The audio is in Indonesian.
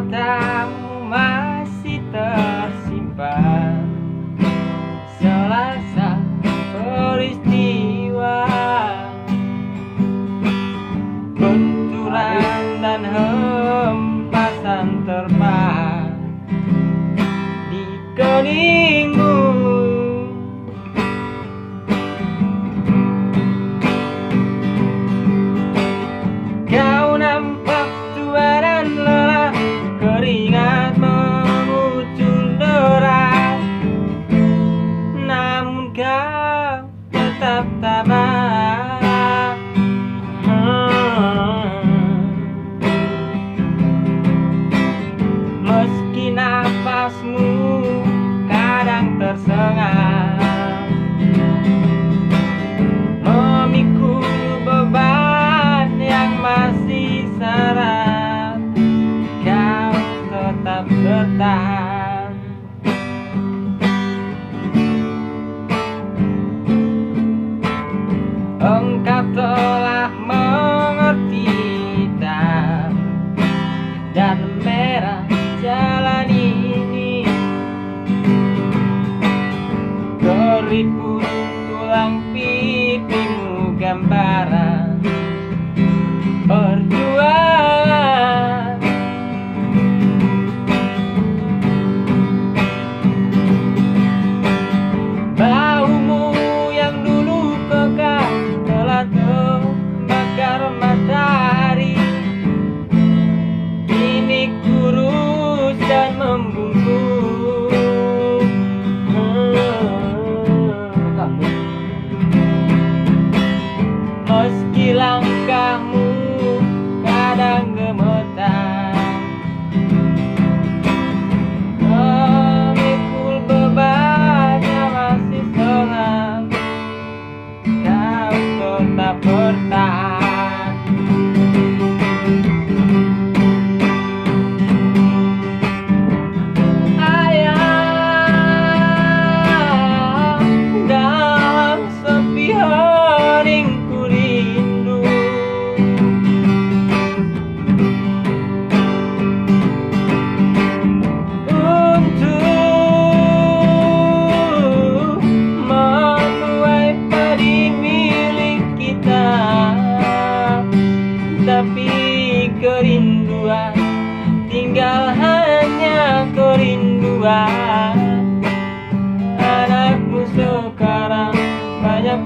matamu masih tersimpan selasa peristiwa, benturan dan hempasan terpahat di keningmu. Kau nampak tua dan lelah, keringat mengucur deras, namun kau tetap tabah. Meski nafasmu kadang tersengat, memikul beban yang masih syarat, kau tetap bertahan. Engkau telah mengerti hitam dan merah jalan ini, keriput tulang pipimu gambaran perjuangan. Baumu yang dulu kekal telah terbakar matahari, kini kurus dan membungkuk. Meski langkahmu kadang gemetar, memikul beban yang masih senang, kau tetap bertahan. Ayah, dalam sepi hening ku rindu, untuk menuai padi milik kita, tapi kerinduan tinggal hanya kerinduan. Anakmu sekarang banyak